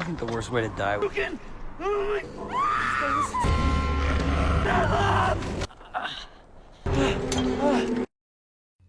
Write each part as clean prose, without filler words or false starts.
I think the worst way to die.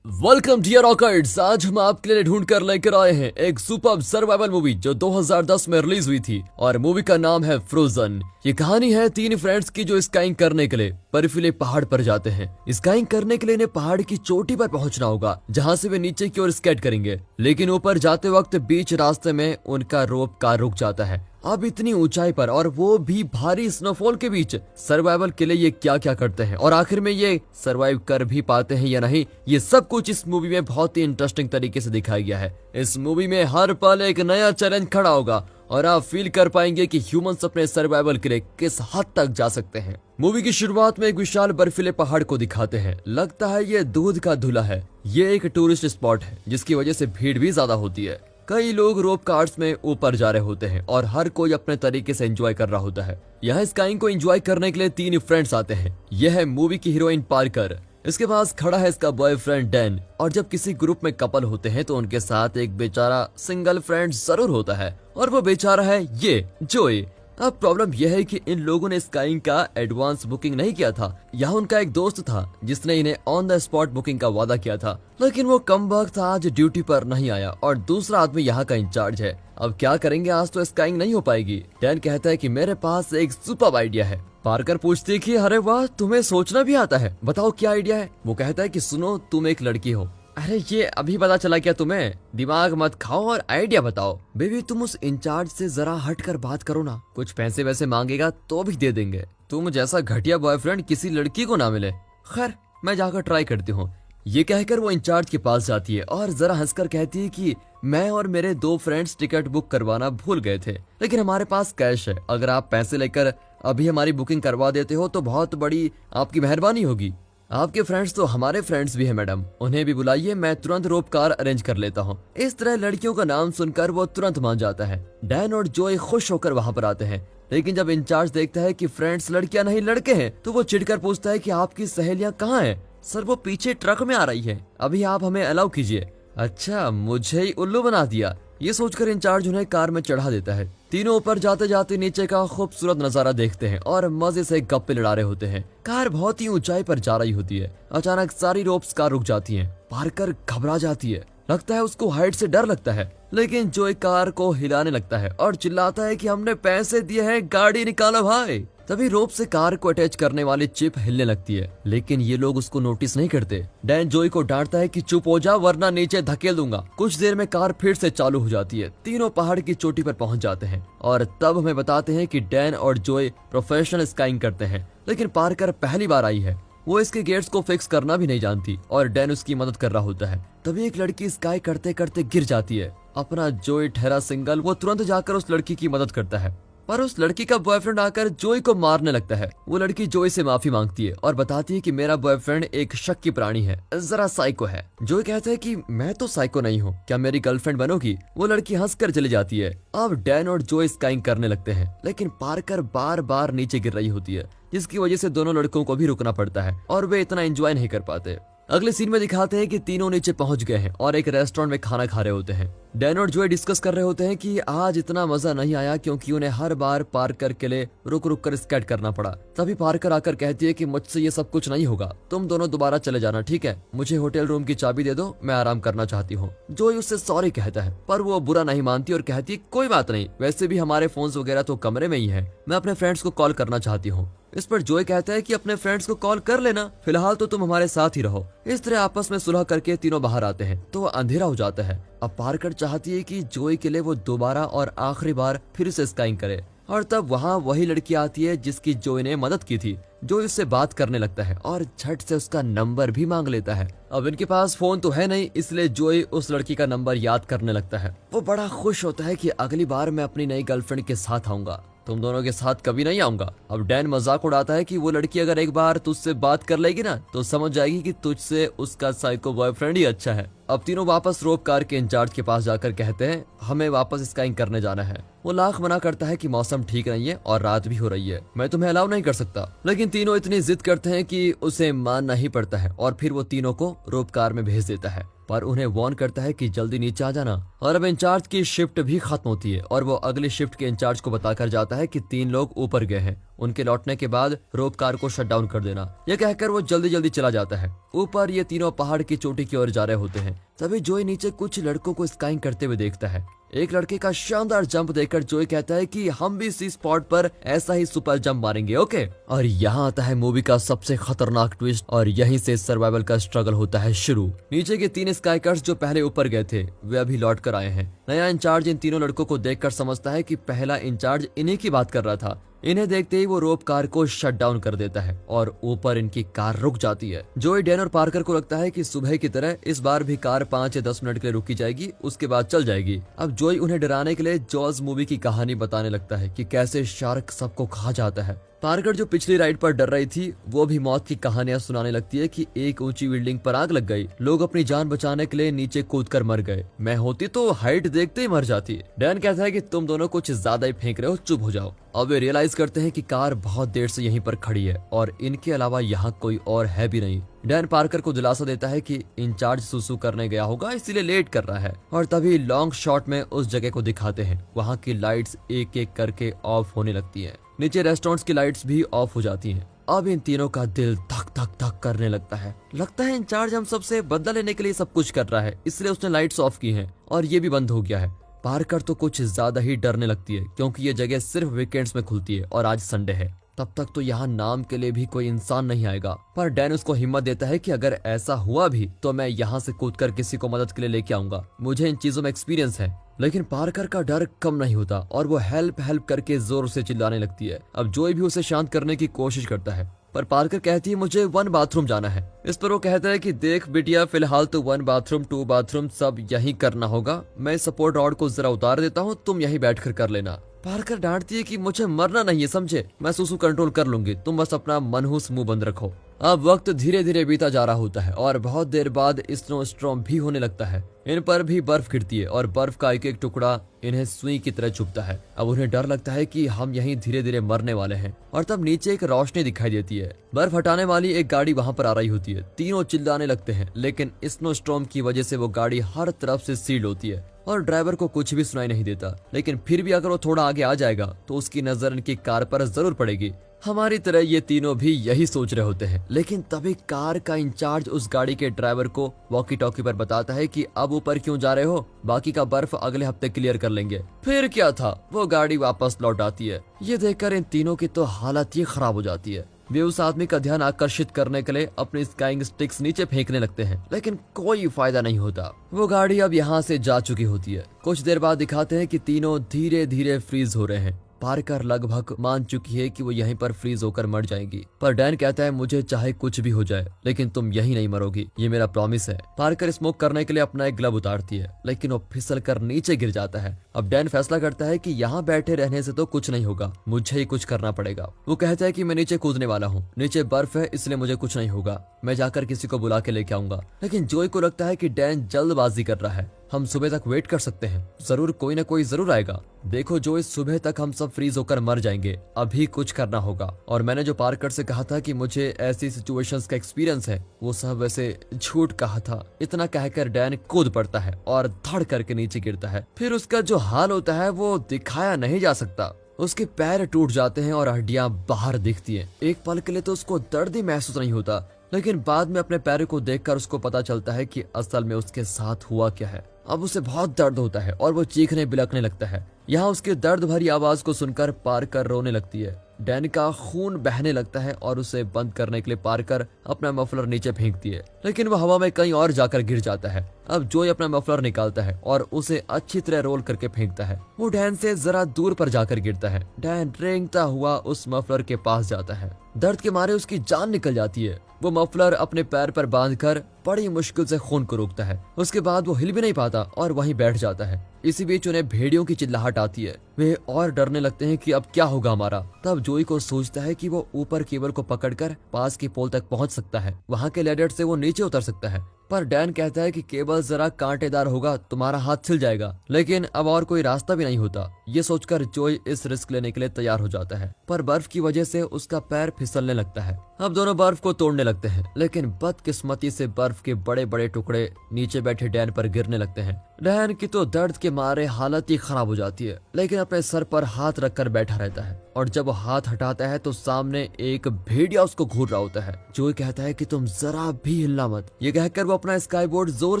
Welcome dear रॉकर्ड्स। आज हम आपके लिए ढूंढ कर लेकर आए हैं एक सुपर सर्वाइवल मूवी जो 2010 में रिलीज हुई थी और मूवी का नाम है फ्रोजन। ये कहानी है तीन फ्रेंड्स की जो स्काइंग करने के लिए बर्फीले पहाड़ पर जाते हैं। स्काइंग करने के लिए इन्हें पहाड़ की चोटी पर पहुंचना होगा जहां से वे नीचे की ओर स्केट करेंगे, लेकिन ऊपर जाते वक्त बीच रास्ते में उनका रोप कार रुक जाता है। अब इतनी ऊंचाई पर और वो भी भारी स्नोफॉल के बीच सर्वाइवल के लिए ये क्या क्या करते हैं और आखिर में ये सर्वाइव कर भी पाते हैं या नहीं, ये सब कुछ इस मूवी में बहुत ही इंटरेस्टिंग तरीके से दिखाया गया है। इस मूवी में हर पल एक नया चैलेंज खड़ा होगा और आप फील कर पाएंगे कि ह्यूमंस अपने सर्वाइवल के लिए किस हद तक जा सकते हैं। मूवी की शुरुआत में एक विशाल बर्फीले पहाड़ को दिखाते हैं। लगता है ये दूध का धुला है। ये एक टूरिस्ट स्पॉट है जिसकी वजह से भीड़ भी ज्यादा होती है। कई लोग रोप कार्स में ऊपर जा रहे होते हैं और हर कोई अपने तरीके से एंजॉय कर रहा होता है। यहाँ स्काइंग को एंजॉय करने के लिए तीन फ्रेंड्स आते हैं। यह है मूवी की हीरोइन पार्कर, इसके पास खड़ा है इसका बॉयफ्रेंड डैन, और जब किसी ग्रुप में कपल होते हैं तो उनके साथ एक बेचारा सिंगल फ्रेंड जरूर होता है और वो बेचारा है ये जोई। अब प्रॉब्लम यह है कि इन लोगों ने स्काइंग का एडवांस बुकिंग नहीं किया था। यहाँ उनका एक दोस्त था जिसने इन्हें ऑन द स्पॉट बुकिंग का वादा किया था, लेकिन वो कम वक्त आज ड्यूटी पर नहीं आया और दूसरा आदमी यहाँ का इंचार्ज है। अब क्या करेंगे, आज तो स्काइंग नहीं हो पाएगी। डैन कहता है कि मेरे पास एक सुपर आइडिया है। पार्कर पूछती है कि अरे वाह, तुम्हें सोचना भी आता है, बताओ क्या आइडिया है। वो कहता है कि सुनो, तुम एक लड़की हो। अरे ये अभी पता चला क्या तुम्हें? दिमाग मत खाओ और आइडिया बताओ। बेबी तुम उस इंचार्ज से जरा हटकर बात करो ना, कुछ पैसे वैसे मांगेगा तो भी दे देंगे। तुम जैसा घटिया बॉयफ्रेंड किसी लड़की को ना मिले। खैर मैं जाकर ट्राई करती हूँ। ये कहकर वो इंचार्ज के पास जाती है और जरा हंसकर कहती है कि मैं और मेरे दो फ्रेंड्स टिकट बुक करवाना भूल गए थे, लेकिन हमारे पास कैश है। अगर आप पैसे लेकर अभी हमारी बुकिंग करवा देते हो तो बहुत बड़ी आपकी मेहरबानी होगी। आपके फ्रेंड्स तो हमारे फ्रेंड्स भी हैं मैडम, उन्हें भी बुलाइए, मैं तुरंत रोप कार अरेंज कर लेता हूँ। इस तरह लड़कियों का नाम सुनकर वो तुरंत मान जाता है। डैन और जोई खुश होकर वहाँ पर आते हैं, लेकिन जब इंचार्ज देखता है कि फ्रेंड्स लड़कियां नहीं लड़के हैं तो वो चिढ़कर पूछता है कि आपकी सहेलियां कहाँ हैं? सर वो पीछे ट्रक में आ रही है, अभी आप हमें अलाउ कीजिए। अच्छा, मुझे ही उल्लू बना दिया। ये सोचकर इंचार्ज उन्हें कार में चढ़ा देता है। तीनों ऊपर जाते जाते नीचे का खूबसूरत नजारा देखते हैं और मजे से गप्पे लड़ा रहे होते हैं। कार बहुत ही ऊंचाई पर जा रही होती है। अचानक सारी रोप्स कार रुक जाती हैं। पार्कर घबरा जाती है, लगता है उसको हाइट से डर लगता है, लेकिन जोई कार को हिलाने लगता है और चिल्लाता है कि हमने पैसे दिए हैं, गाड़ी निकालो भाई। तभी रोप से कार को अटैच करने वाली चिप हिलने लगती है, लेकिन ये लोग उसको नोटिस नहीं करते। डैन जोई को डांटता है कि चुप हो जा वरना नीचे धकेल दूंगा। कुछ देर में कार फिर से चालू हो जाती है। तीनों पहाड़ की चोटी पर पहुंच जाते हैं और तब हमें बताते हैं कि डैन और जोई प्रोफेशनल स्काइंग करते हैं, लेकिन पार्कर पहली बार आई है। वो इसके गेट्स को फिक्स करना भी नहीं जानती और डैन उसकी मदद कर रहा होता है। तभी एक लड़की स्काई करते करते गिर जाती है। अपना जोई ठहरा सिंगल, वो तुरंत जाकर उस लड़की की मदद करता है, पर उस लड़की का बॉयफ्रेंड आकर जोई को मारने लगता है। वो लड़की जोई से माफी मांगती है और बताती है कि मेरा बॉयफ्रेंड एक शक्की प्राणी है, जरा साइको है। जोई कहता है कि मैं तो साइको नहीं हूँ, क्या मेरी गर्लफ्रेंड बनोगी? वो लड़की हंसकर चली जाती है। अब डैन और जोई स्काइंग करने लगते हैं, लेकिन पार्कर बार बार नीचे गिर रही होती है, जिसकी वजह से दोनों लड़कों को भी रुकना पड़ता है और वे इतना एंजॉय नहीं कर पाते। अगले सीन में दिखाते हैं कि तीनों नीचे पहुंच गए हैं और एक रेस्टोरेंट में खाना खा रहे होते हैं। डैन और जोई डिस्कस कर रहे होते हैं कि आज इतना मजा नहीं आया क्योंकि उन्हें हर बार पार्कर के लिए रुक रुक कर स्केट करना पड़ा। तभी पार्कर आकर कहती है कि मुझसे ये सब कुछ नहीं होगा, तुम दोनों दोबारा चले जाना, ठीक है? मुझे होटल रूम की चाबी दे दो, मैं आराम करना चाहती हूँ। जोई उससे सॉरी कहता है, पर वो बुरा नहीं मानती और कहती है कोई बात नहीं, वैसे भी हमारे फोन्स वगैरह तो कमरे में ही है, मैं अपने फ्रेंड्स को कॉल करना चाहती हूँ। इस पर जोई कहता है कि अपने फ्रेंड्स को कॉल कर लेना, फिलहाल तो तुम हमारे साथ ही रहो। इस तरह आपस में सुलह करके तीनों बाहर आते हैं तो अंधेरा हो जाता है। अब पार्कर चाहती है कि जोई के लिए वो दोबारा और आखिरी बार फिर से स्काइंग करे, और तब वहाँ वही लड़की आती है जिसकी जोई ने मदद की थी। जोई उससे बात करने लगता है और झट से उसका नंबर भी मांग लेता है। अब इनके पास फोन तो है नहीं, इसलिए जोई उस लड़की का नंबर याद करने लगता है। वो बड़ा खुश होता है कि अगली बार मैं अपनी नई गर्लफ्रेंड के साथ आऊंगा, तुम दोनों के साथ कभी नहीं आऊंगा। अब डैन मजाक उड़ाता है कि वो लड़की अगर एक बार तुझसे बात कर लेगी ना तो समझ जाएगी कि तुझसे उसका साइको बॉयफ्रेंड ही अच्छा है। अब तीनों वापस रोप कार के इंचार्ज के पास जाकर कहते हैं हमें वापस स्काइंग करने जाना है। वो लाख मना करता है कि मौसम ठीक नहीं है और रात भी हो रही है, मैं तुम्हें अलाउ नहीं कर सकता, लेकिन तीनों इतनी जिद करते हैं कि उसे मानना ही पड़ता है और फिर वो तीनों को रोप कार में भेज देता है, पर उन्हें वार्न करता है कि जल्दी नीचे आ जाना। और अब इंचार्ज की शिफ्ट भी खत्म होती है और वो अगली शिफ्ट के इंचार्ज को बताकर जाता है कि 3 लोग ऊपर गए हैं, उनके लौटने के बाद रोप कार को शट डाउन कर देना। यह कहकर वो जल्दी जल्दी चला जाता है। ऊपर ये तीनों पहाड़ की चोटी की ओर जा रहे होते हैं, तभी जोई नीचे कुछ लड़कों को स्काइंग करते हुए देखता है। एक लड़के का शानदार जंप देखकर जोई कहता है कि हम भी इसी स्पॉट पर ऐसा ही सुपर जंप मारेंगे, ओके। और यहाँ आता है मूवी का सबसे खतरनाक ट्विस्ट और यहीं से सर्वाइवल का स्ट्रगल होता है शुरू। नीचे के 3 स्काइकर्स जो पहले ऊपर गए थे वे अभी लौट कर आए हैं। नया इंचार्ज इन तीनों लड़कों को देखकर समझता है कि पहला इंचार्ज इन्हीं की बात कर रहा था। इन्हें देखते ही वो रोप कार को शट डाउन कर देता है और ऊपर इनकी कार रुक जाती है। जोई, डैन और पार्कर को लगता है कि सुबह की तरह इस बार भी कार 5 या 10 मिनट के लिए रुकी जाएगी, उसके बाद चल जाएगी। अब जोई उन्हें डराने के लिए जॉज मूवी की कहानी बताने लगता है कि कैसे शार्क सबको खा जाता है। पार्कर जो पिछली राइड पर डर रही थी वो भी मौत की कहानियां सुनाने लगती है कि एक ऊंची बिल्डिंग पर आग लग गई, लोग अपनी जान बचाने के लिए नीचे कूदकर मर गए, मैं होती तो हाइट देखते ही मर जाती। डैन कहता है कि तुम दोनों कुछ ज्यादा ही फेंक रहे हो, चुप हो जाओ। अब वे रियलाइज करते हैं कि कार बहुत देर से यहीं पर खड़ी है और इनके अलावा यहाँ कोई और है भी नहीं। डैन पार्कर को दिलासा देता है कि इंचार्ज सुसु करने गया होगा इसीलिए लेट कर रहा है। और तभी लॉन्ग शॉट में उस जगह को दिखाते हैं, वहाँ की लाइट्स एक एक करके ऑफ होने लगती है। नीचे रेस्टोरेंट्स की लाइट्स भी ऑफ हो जाती हैं। अब इन तीनों का दिल धक धक धक करने लगता है। लगता है इंचार्ज हम सबसे बदला लेने के लिए सब कुछ कर रहा है, इसलिए उसने लाइट्स ऑफ की हैं और ये भी बंद हो गया है। पार्कर तो कुछ ज्यादा ही डरने लगती है क्योंकि ये जगह सिर्फ वीकेंड्स में खुलती है और आज संडे है। तब तक तो यहाँ नाम के लिए भी कोई इंसान नहीं आएगा। पर डैन उसको हिम्मत देता है कि अगर ऐसा हुआ भी तो मैं यहाँ से कूदकर किसी को मदद के लिए लेके आऊंगा, मुझे इन चीजों में एक्सपीरियंस है। लेकिन पार्कर का डर कम नहीं होता और वो हेल्प हेल्प करके जोर से चिल्लाने लगती है। अब जोई भी उसे शांत करने की कोशिश करता है, पर पार्कर कहती है मुझे 1 बाथरूम जाना है। इस पर वो कहता है कि देख बिटिया, फिलहाल तो 1 बाथरूम 2 बाथरूम सब यहीं करना होगा, मैं सपोर्ट रॉड को जरा उतार देता हूँ, तुम यहीं बैठकर कर लेना। पार्कर डांटती है कि मुझे मरना नहीं है, समझे, मैं सुसु कंट्रोल कर लूंगी, तुम बस अपना मनहूस मुंह बंद रखो। अब वक्त धीरे धीरे बीता जा रहा होता है और बहुत देर बाद स्नो स्टॉर्म भी होने लगता है। इन पर भी बर्फ गिरती है और बर्फ का एक एक टुकड़ा इन्हें सुई की तरह चुभता है। अब उन्हें डर लगता है कि हम यहीं धीरे धीरे मरने वाले हैं। और तब नीचे एक रोशनी दिखाई देती है, बर्फ हटाने वाली एक गाड़ी वहां पर आ रही होती है। तीनों चिल्लाने लगते हैं, लेकिन स्नो स्टॉर्म की वजह से वो गाड़ी हर तरफ से सील्ड होती है और ड्राइवर को कुछ भी सुनाई नहीं देता। लेकिन फिर भी अगर वो थोड़ा आगे आ जाएगा तो उसकी नजर इनकी कार पर जरूर पड़ेगी। हमारी तरह ये तीनों भी यही सोच रहे होते हैं। लेकिन तभी कार का इंचार्ज उस गाड़ी के ड्राइवर को वॉकी टॉकी पर बताता है कि अब ऊपर क्यों जा रहे हो, बाकी का बर्फ अगले हफ्ते क्लियर कर लेंगे। फिर क्या था, वो गाड़ी वापस लौट आती है। ये देखकर इन तीनों की तो हालत ही खराब हो जाती है। वे उस आदमी का ध्यान आकर्षित करने के लिए अपनी स्काइंग स्टिक्स नीचे फेंकने लगते हैं, लेकिन कोई फायदा नहीं होता। वो गाड़ी अब यहाँ से जा चुकी होती है। कुछ देर बाद दिखाते हैं कि तीनों धीरे धीरे फ्रीज हो रहे हैं। पार्कर लगभग मान चुकी है कि वो यहीं पर फ्रीज होकर मर जाएगी, पर डैन कहता है मुझे चाहे कुछ भी हो जाए लेकिन तुम यहीं नहीं मरोगी, ये मेरा प्रॉमिस है। पार्कर स्मोक करने के लिए अपना एक ग्लव उतारती है, लेकिन वो फिसल कर नीचे गिर जाता है। अब डैन फैसला करता है कि यहाँ बैठे रहने से तो कुछ नहीं होगा, मुझे ही कुछ करना पड़ेगा। वो कहता है कि मैं नीचे कूदने वाला हूँ, नीचे बर्फ है इसलिए मुझे कुछ नहीं होगा, मैं जाकर किसी को बुला के लेके आऊंगा। लेकिन जोई को लगता है कि डैन जल्दबाजी कर रहा है, हम सुबह तक वेट कर सकते हैं, जरूर कोई ना कोई जरूर आएगा। देखो जो इस सुबह तक हम सब फ्रीज होकर मर जाएंगे, अभी कुछ करना होगा। और मैंने जो पार्कर से कहा था कि मुझे ऐसी सिचुएशंस का एक्सपीरियंस है, वो सब वैसे झूठ कहा था। इतना कहकर डैन कूद पड़ता है और धड़ करके नीचे गिरता है। फिर उसका जो हाल होता है वो दिखाया नहीं जा सकता। उसके पैर टूट जाते हैं और हड्डियां बाहर दिखती हैं। एक पल के लिए तो उसको दर्द ही महसूस नहीं होता, लेकिन बाद में अपने पैरों को देखकर उसको पता चलता है कि असल में उसके साथ हुआ क्या है। अब उसे बहुत दर्द होता है और वो चीखने बिलखने लगता है। यहाँ उसकी दर्द भरी आवाज को सुनकर पार्कर रोने लगती है। डैन का खून बहने लगता है और उसे बंद करने के लिए पार्कर अपना मफलर नीचे फेंकती है, लेकिन वो हवा में कहीं और जाकर गिर जाता है। अब जोई अपना मफलर निकालता है और उसे अच्छी तरह रोल करके फेंकता है। वो डैन से जरा दूर पर जाकर गिरता है। डैन रेंगता हुआ उस मफलर के पास जाता है। दर्द के मारे उसकी जान निकल जाती है। वो मफलर अपने पैर पर बांधकर बड़ी मुश्किल से खून को रोकता है। उसके बाद वो हिल भी नहीं पाता और वहीं बैठ जाता है। इसी बीच उन्हें भेड़ियों की चिल्लाहट आती है। वे और डरने लगते हैं कि अब क्या होगा हमारा। तब जोई को सोचता है कि वो ऊपर केबल को पकड़कर पास की पोल तक पहुंच सकता है, वहां के लैडर से वो नीचे उतर सकता है। पर डैन कहता है कि केबल जरा कांटेदार होगा, तुम्हारा हाथ छिल जाएगा। लेकिन अब और कोई रास्ता भी नहीं होता। ये सोचकर जोई इस रिस्क लेने के लिए तैयार हो जाता है, पर बर्फ की वजह से उसका पैर फिसलने लगता है। अब दोनों बर्फ को तोड़ने लगते हैं, लेकिन बदकिस्मती से बर्फ के बड़े बड़े टुकड़े नीचे बैठे डैन पर गिरने लगते हैं। डैन की तो दर्द के मारे हालत ही खराब हो जाती है, लेकिन अपने सर पर हाथ रखकर बैठा रहता है। और जब वो हाथ हटाता है तो सामने एक भेड़िया उसको घूर रहा होता है। जोई कहता है कि तुम जरा भी हिलना मत। ये कहकर वो अपना स्काई बोर्ड जोर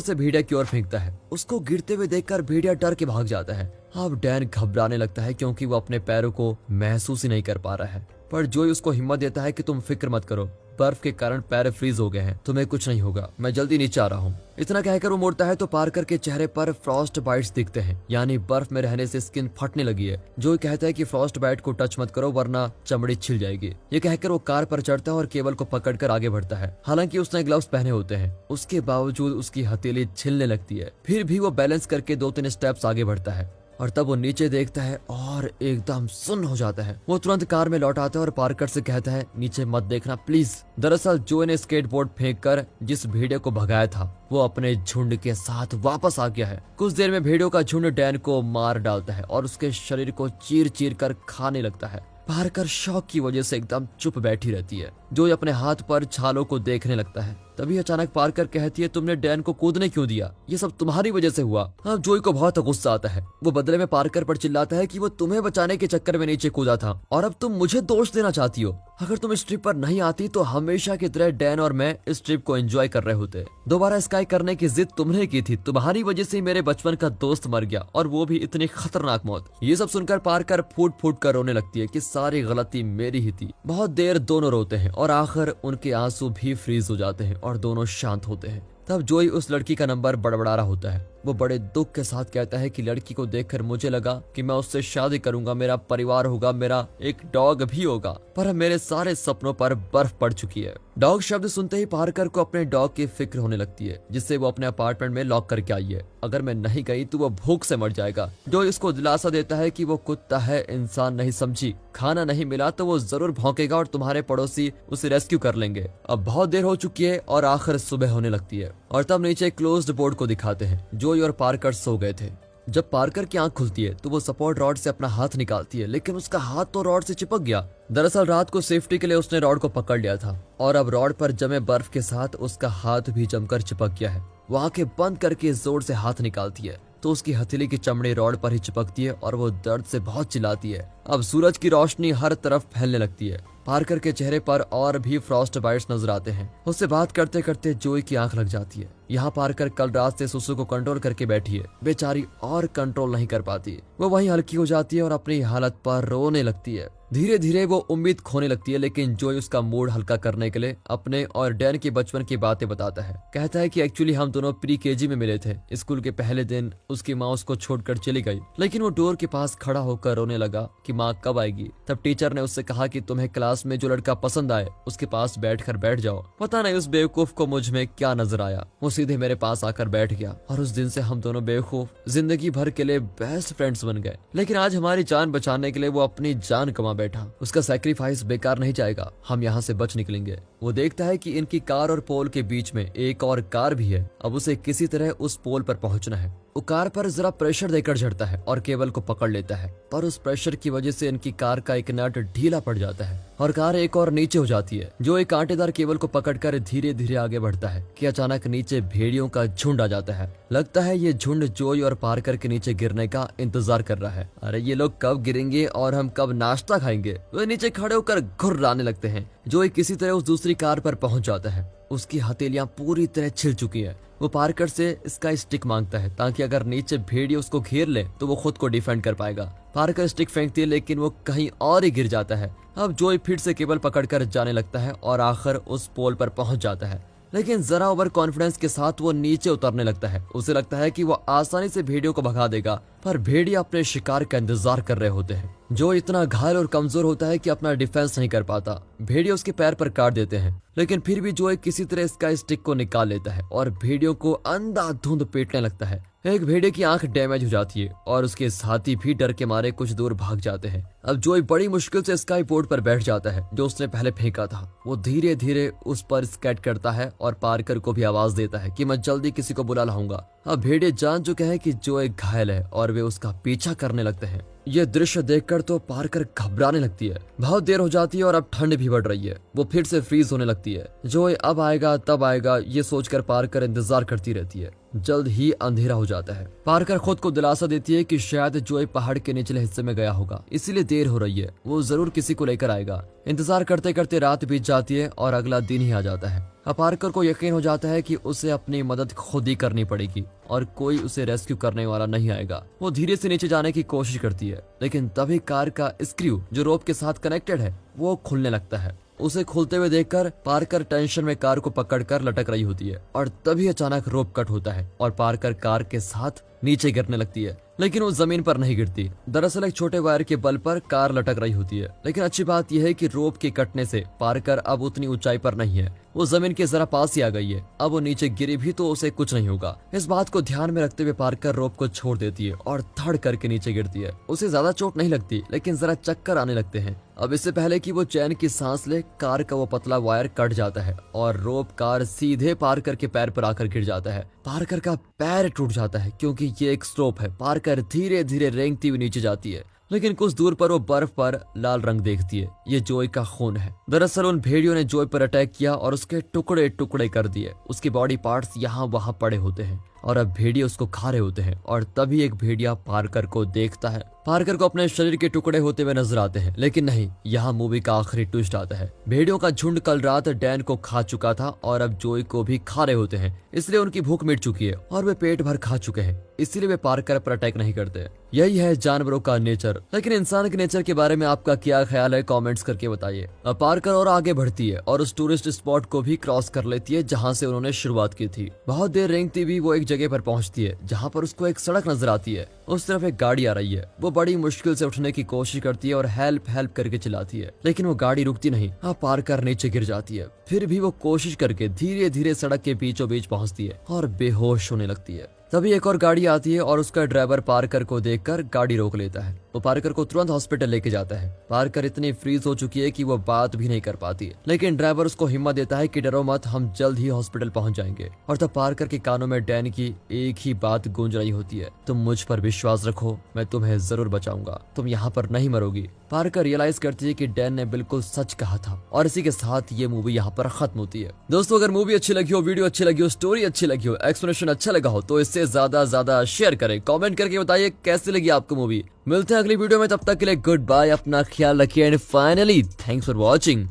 से भेड़िया की ओर फेंकता है। उसको गिरते हुए देखकर भेड़िया डर के भाग जाता है। अब डैन घबराने लगता है क्योंकि वो अपने पैरों को महसूस ही नहीं कर पा रहा है। पर जोई उसको हिम्मत देता है कि तुम फिक्र मत करो, बर्फ के कारण पैर फ्रीज हो गए हैं, तुम्हें कुछ नहीं होगा, मैं जल्दी नीचे आ रहा हूँ। इतना कहकर वो मुड़ता है तो पार्कर के चेहरे पर फ्रॉस्ट बाइट्स दिखते हैं, यानी बर्फ में रहने से स्किन फटने लगी है। जोई कहता है कि फ्रॉस्ट बाइट को टच मत करो वरना चमड़ी छिल जाएगी। ये कहकर वो कार पर चढ़ता है और केबल को पकड़कर आगे बढ़ता है। हालांकि उसने ग्लव्स पहने होते हैं, उसके बावजूद उसकी हथेली छिलने लगती है। फिर भी वो बैलेंस करके 2-3 स्टेप्स आगे बढ़ता है और तब वो नीचे देखता है और एकदम सुन्न हो जाता है। वो तुरंत कार में लौट आता है और पार्कर से कहता है नीचे मत देखना प्लीज। दरअसल जोई ने स्केटबोर्ड फेंककर जिस भेड़िए को भगाया था वो अपने झुंड के साथ वापस आ गया है। कुछ देर में भेड़ियों का झुंड डैन को मार डालता है और उसके शरीर को चीर चीर कर खाने लगता है। पार्कर शौक की वजह से एकदम चुप बैठी रहती है। जोई अपने हाथ पर छालों को देखने लगता है। तभी अचानक पार्कर कहती है तुमने डैन को कूदने क्यों दिया, ये सब तुम्हारी वजह से हुआ। अब जोई को बहुत गुस्सा आता है। वो बदले में पार्कर पर चिल्लाता है कि वो तुम्हें बचाने के चक्कर में नीचे कूदा था और अब तुम मुझे दोष देना चाहती हो। अगर तुम इस ट्रिप पर नहीं आती तो हमेशा की तरह डैन और मैं इस ट्रिप को एंजॉय कर रहे होते। दोबारा स्काई करने की जिद तुमने की थी, तुम्हारी वजह से मेरे बचपन का दोस्त मर गया और वो भी इतनी खतरनाक मौत। ये सब सुनकर पार्कर फूट फूट कर रोने लगती है कि सारी गलती मेरी ही थी। बहुत देर दोनों रोते हैं और आखिर उनके आंसू भी फ्रीज हो जाते हैं और दोनों शांत होते हैं। तब जोई उस लड़की का नंबर बड़बड़ा रहा होता है। वो बड़े दुख के साथ कहता है कि लड़की को देखकर मुझे लगा कि मैं उससे शादी करूंगा, मेरा परिवार होगा, मेरा एक डॉग भी होगा, पर अब मेरे सारे सपनों पर बर्फ पड़ चुकी है। डॉग शब्द सुनते ही पार्कर को अपने डॉग की फिक्र होने लगती है, जिससे वो अपने अपार्टमेंट में लॉक करके आई है। अगर मैं नहीं गई तो वो भूख से मर जाएगा। जोई उसको दिलासा देता है कि वो कुत्ता है, इंसान नहीं समझी। खाना नहीं मिला तो वो जरूर भौंकेगा और तुम्हारे पड़ोसी उसे रेस्क्यू कर लेंगे। अब बहुत देर हो चुकी है और आखिर सुबह होने लगती है और तब नीचे क्लोज्ड बोर्ड को दिखाते हैं। जोई और पार्कर सो गए थे। जब पार्कर की आंख खुलती है तो वो सपोर्ट रॉड से अपना हाथ निकालती है, लेकिन उसका हाथ तो रॉड से चिपक गया। दरअसल रात को सेफ्टी के लिए उसने रॉड को पकड़ लिया था और अब रॉड पर जमे बर्फ के साथ उसका हाथ भी जमकर चिपक गया है। वो आंखें बंद करके जोर से हाथ निकालती है तो उसकी हथेली की चमड़ी रॉड पर ही चिपकती है और वो दर्द से बहुत चिल्लाती है। अब सूरज की रोशनी हर तरफ फैलने लगती है। पार्कर के चेहरे पर और भी फ्रॉस्ट बाइट्स नजर आते हैं। उससे बात करते करते जोई की आंख लग जाती है। यहाँ पार्कर कल रात से सुसु को कंट्रोल करके बैठी है, बेचारी और कंट्रोल नहीं कर पाती। वो वहीं हल्की हो जाती है और अपनी हालत पर रोने लगती है। धीरे धीरे वो उम्मीद खोने लगती है, लेकिन जोई उसका मूड हल्का करने के लिए अपने और डैन के बचपन की बातें बताता है। कहता है कि एक्चुअली हम दोनों प्री केजी में मिले थे। स्कूल के पहले दिन उसकी माँ उसको छोड़कर चली गई, लेकिन वो डोर के पास खड़ा होकर रोने लगा कि माँ कब आएगी। तब टीचर ने उससे कहा कि तुम्हें क्लास में जो लड़का पसंद आए उसके पास बैठ जाओ। पता नहीं उस बेवकूफ को मुझ में क्या नजर आया, वो सीधे मेरे पास आकर बैठ गया और उस दिन से हम दोनों बेवकूफ जिंदगी भर के लिए बेस्ट फ्रेंड्स बन गए। लेकिन आज हमारी जान बचाने के लिए वो अपनी जान गंवा बैठा। उसका सैक्रिफाइस बेकार नहीं जाएगा, हम यहाँ से बच निकलेंगे। वो देखता है कि इनकी कार और पोल के बीच में एक और कार भी है। अब उसे किसी तरह उस पोल पर पहुंचना है। वो कार पर जरा प्रेशर देकर चढ़ता है और केबल को पकड़ लेता है, पर उस प्रेशर की वजह से इनकी कार का एक नट ढीला पड़ जाता है और कार एक और नीचे हो जाती है। जो एक कांटेदार केबल को पकड़कर धीरे धीरे आगे बढ़ता है कि अचानक नीचे भेड़ियों का झुंड आ जाता है। लगता है ये झुंड जोई और पार्कर के नीचे गिरने का इंतजार कर रहा है। अरे ये लोग कब गिरेंगे और हम कब नाश्ता खाएंगे। वे नीचे खड़े होकर घुर्राने लगते हैं। जोई किसी तरह उस दूसरी कार पर पहुंच जाता है। उसकी हथेलियां पूरी तरह छिल चुकी है। वो पार्कर से इसका स्टिक मांगता है ताकि अगर नीचे भेड़िए उसको घेर ले तो वो खुद को डिफेंड कर पाएगा। पार्कर स्टिक फेंकती है लेकिन वो कहीं और ही गिर जाता है। अब जोई फिर से केबल पकड़कर जाने लगता है और आखिर उस पोल पर पहुंच जाता है, लेकिन जरा ओवर कॉन्फिडेंस के साथ वो नीचे उतरने लगता है। उसे लगता है कि वो आसानी से भेड़ियों को भगा देगा, पर भेड़िया अपने शिकार का इंतजार कर रहे होते हैं। जो इतना घायल और कमजोर होता है कि अपना डिफेंस नहीं कर पाता। भेड़िया उसके पैर पर काट देते हैं, लेकिन फिर भी जो किसी तरह इसका स्टिक को निकाल लेता है और भेड़ियों को अंधाधुंध पीटने लगता है। एक भेड़िए की आंख डैमेज हो जाती है और उसके साथी भी डर के मारे कुछ दूर भाग जाते हैं। अब जोई बड़ी मुश्किल से स्काई बोर्ड पर बैठ जाता है जो उसने पहले फेंका था। वो धीरे धीरे उस पर स्केट करता है और पार्कर को भी आवाज देता है कि मैं जल्दी किसी को बुला लाऊंगा। अब भेड़िए जान चुके हैं कि जोई घायल है और वे उसका पीछा करने लगते हैं। ये दृश्य देखकर तो पार्कर घबराने लगती है। बहुत देर हो जाती है और अब ठंड भी बढ़ रही है। वो फिर से फ्रीज होने लगती है। जोई अब आएगा तब आएगा ये सोचकर पार्कर इंतजार करती रहती है। जल्द ही अंधेरा हो जाता है। पार्कर खुद को दिलासा देती है कि शायद जोई पहाड़ के निचले हिस्से में गया होगा, इसीलिए देर हो रही है। वो जरूर किसी को लेकर आएगा। इंतजार करते करते रात बीत जाती है और अगला दिन ही आ जाता है। अब पार्कर को यकीन हो जाता है कि उसे अपनी मदद खुद ही करनी पड़ेगी और कोई उसे रेस्क्यू करने वाला नहीं आएगा। वो धीरे से नीचे जाने की कोशिश करती है, लेकिन तभी कार का स्क्रू जो रोप के साथ कनेक्टेड है वो खुलने लगता है। उसे खुलते हुए देखकर पार्कर टेंशन में कार को पकड़कर लटक रही होती है और तभी अचानक रोप कट होता है और पार्कर कार के साथ नीचे गिरने लगती है, लेकिन वो जमीन पर नहीं गिरती। दरअसल एक छोटे वायर के बल पर कार लटक रही होती है। लेकिन अच्छी बात यह है कि रोप के कटने से पार्कर अब उतनी ऊंचाई पर नहीं है। वो जमीन के जरा पास ही आ गई है। अब वो नीचे गिरी भी तो उसे कुछ नहीं होगा। इस बात को ध्यान में रखते हुए पार्कर रोप को छोड़ देती है और धड़ करके नीचे गिरती है। उसे ज्यादा चोट नहीं लगती, लेकिन जरा चक्कर आने लगते हैं। अब इससे पहले कि वो चैन की सांस ले, कार का वो पतला वायर कट जाता है और रोप कार सीधे पार्कर के पैर पर आकर गिर जाता है। पार्कर का पैर टूट जाता है क्योंकि ये एक स्लोप है। पार्कर धीरे धीरे रेंगती हुई नीचे जाती है, लेकिन कुछ दूर पर वो बर्फ पर लाल रंग देखती है। ये जोई का खून है। दरअसल उन भेड़ियों ने जोई पर अटैक किया और उसके टुकड़े टुकड़े कर दिए। उसके बॉडी पार्ट्स यहाँ वहाँ पड़े होते हैं और अब भेड़िए उसको खा रहे होते हैं। और तभी एक भेड़िया पार्कर को देखता है। पार्कर को अपने शरीर के टुकड़े होते हुए नजर आते हैं, लेकिन नहीं, यहाँ मूवी का आखिरी ट्विस्ट आता है। भेड़ियों का झुंड कल रात डैन को खा चुका था और अब जोई को भी खा रहे होते हैं, इसलिए उनकी भूख मिट चुकी है और वे पेट भर खा चुके हैं। इसीलिए वे पार्कर पर अटैक नहीं करते। यही है जानवरों का नेचर। लेकिन इंसान के नेचर के बारे में आपका क्या ख्याल है, कमेंट्स करके बताइए। अब पार्कर और आगे बढ़ती है और उस टूरिस्ट स्पॉट को भी क्रॉस कर लेती है जहाँ से उन्होंने शुरुआत की थी। बहुत देर रेंगती भी वो एक जगह पर पहुंचती है जहाँ पर उसको एक सड़क नजर आती है। उस तरफ एक गाड़ी आ रही है। वो बड़ी मुश्किल से उठने की कोशिश करती है और हेल्प हेल्प करके चिल्लाती है, लेकिन वो गाड़ी रुकती नहीं। अब पार्कर नीचे गिर जाती है। फिर भी वो कोशिश करके धीरे धीरे सड़क के बीचों बीच पहुंचती है और बेहोश होने लगती है। तभी एक और गाड़ी आती है और उसका ड्राइवर पार्कर को देखकर गाड़ी रोक लेता है। वो पार्कर को तुरंत हॉस्पिटल लेके जाता है। पार्कर इतनी फ्रीज हो चुकी है कि वो बात भी नहीं कर पाती, लेकिन ड्राइवर उसको हिम्मत देता है कि डरो मत, हम जल्द ही हॉस्पिटल पहुंच जाएंगे। और तब पार्कर के कानों में डैन की एक ही बात गूंज रही होती है, तुम मुझ पर विश्वास रखो, मैं तुम्हें जरूर बचाऊंगा, तुम यहाँ पर नहीं मरोगी। पार्कर रियलाइज करती है कि डैन ने बिल्कुल सच कहा था और इसी के साथ ये मूवी यहाँ पर खत्म होती है। दोस्तों, अगर मूवी अच्छी लगी हो, वीडियो अच्छी लगी हो, स्टोरी अच्छी लगी हो, एक्सप्लेनेशन अच्छा लगा हो तो इससे ज्यादा शेयर करें। कमेंट करके बताइए कैसी लगी आपको मूवी। मिलते हैं अगली वीडियो में, तब तक के लिए गुड बाय, अपना ख्याल रखिए and finally thanks for watching.